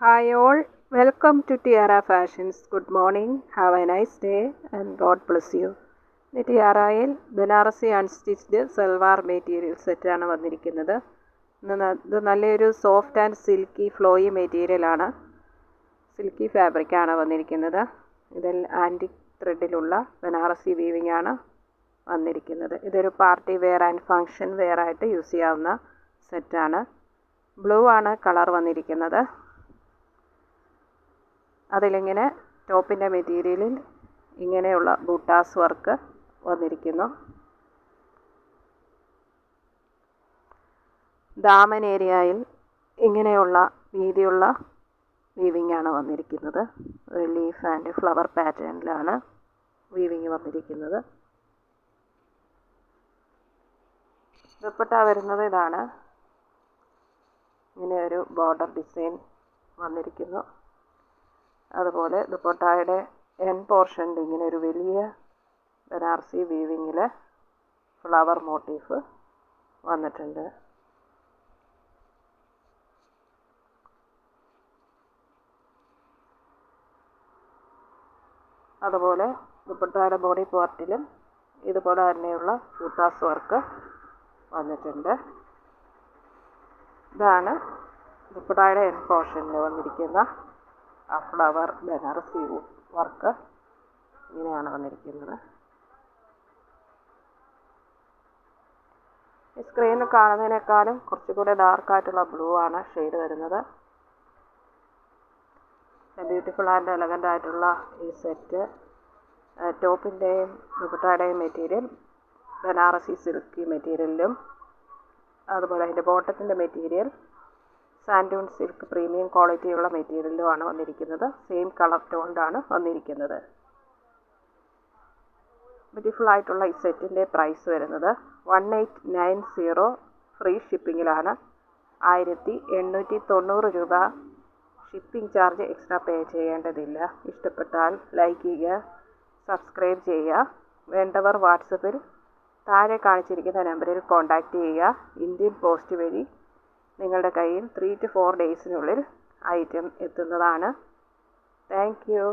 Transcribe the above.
Hi all, welcome to Tiara Fashions. Good morning, have a nice day and God bless you. ഇത് ടിയാറയിൽ Banarasi unstitched salwar material സെറ്റാണ് വന്നിരിക്കുന്നത്. ഇത് നല്ലൊരു സോഫ്റ്റ് ആൻഡ് സിൽക്കി ഫ്ലോയി മെറ്റീരിയലാണ്, silky ഫാബ്രിക്കാണ് വന്നിരിക്കുന്നത്. ഇതിൽ ആൻറ്റിക് ത്രെഡിലുള്ള ബനാറസി വീവിംഗ് ആണ് വന്നിരിക്കുന്നത്. ഇതൊരു party wear and function wear ആയിട്ട് യൂസ് ചെയ്യാവുന്ന സെറ്റാണ്. ബ്ലൂ ആണ് കളർ വന്നിരിക്കുന്നത്. അതിലിങ്ങനെ ടോപ്പിൻ്റെ മെറ്റീരിയലിൽ ഇങ്ങനെയുള്ള ബൂട്ടാസ് വർക്ക് വന്നിരിക്കുന്നു. ദാമൻ ഏരിയയിൽ ഇങ്ങനെയുള്ള വീതിയുള്ള വീവിംഗ് ആണ് വന്നിരിക്കുന്നത്. ഒരു ലീഫ് ആൻഡ് ഫ്ലവർ പാറ്റേണിലാണ് വീവിംഗ് വന്നിരിക്കുന്നത്. ദുപ്പട്ട വരുന്നത് ഇതാണ്. ഇങ്ങനെ ഒരു ബോർഡർ ഡിസൈൻ വന്നിരിക്കുന്നു. അതുപോലെ ദുപ്പട്ടയുടെ എൻ പോർഷനിൽ ഇങ്ങനെ ഒരു വലിയ ബനാറസി വീവിങ്ങിൽ ഫ്ലവർ മോട്ടീഫ് വന്നിട്ടുണ്ട്. അതുപോലെ ദുപ്പട്ടയുടെ ബോഡി പാർട്ടിലും ഇതുപോലെ തന്നെയുള്ള ബൂട്ടാസ് വർക്ക് വന്നിട്ടുണ്ട്. ഇതാണ് ദുപ്പട്ടയുടെ എൻ പോർഷനിൽ വന്നിരിക്കുന്ന ആ ഫ്ലവർ ബനാറസി വർക്ക്. ഇങ്ങനെയാണ് വന്നിരിക്കുന്നത്. ഈ സ്ക്രീനിൽ കാണുന്നതിനേക്കാളും കുറച്ചുകൂടെ ഡാർക്കായിട്ടുള്ള ബ്ലൂ ആണ് ഷെയ്ഡ് വരുന്നത്. ബ്യൂട്ടിഫുൾ ആൻഡ് എലഗൻ്റ് ആയിട്ടുള്ള ഈ സെറ്റ് ടോപ്പിൻ്റെയും ദുപ്പട്ടയുടെയും മെറ്റീരിയൽ ബനാറസി സിൽക്കി മെറ്റീരിയലിലും, അതുപോലെ അതിൻ്റെ ബോട്ടത്തിൻ്റെ മെറ്റീരിയൽ സാൻഡൂൺ സിൽക്ക് പ്രീമിയം ക്വാളിറ്റിയുള്ള മെറ്റീരിയലുമാണ് വന്നിരിക്കുന്നത്. സെയിം കളർ ടോണിലാണ് വന്നിരിക്കുന്നത്. ബ്യൂട്ടിഫുൾ ആയിട്ടുള്ള ഈ സെറ്റിൻ്റെ പ്രൈസ് വരുന്നത് 1890 ഫ്രീ ഷിപ്പിങ്ങിലാണ്. 1890 രൂപ. ഷിപ്പിംഗ് ചാർജ് എക്സ്ട്രാ പേ ചെയ്യേണ്ടതില്ല. ഇഷ്ടപ്പെട്ടാൽ ലൈക്ക് ചെയ്യുക, സബ്സ്ക്രൈബ് ചെയ്യുക. വേണ്ടവർ വാട്സപ്പിൽ താഴെ കാണിച്ചിരിക്കുന്ന നമ്പറിൽ കോൺടാക്റ്റ് ചെയ്യുക. ഇന്ത്യൻ പോസ്റ്റ് വഴി നിങ്ങളുടെ കയ്യിൽ 3 to 4 ഡേയ്സിനുള്ളിൽ ഐറ്റം എത്തുന്നതാണ്. Thank you.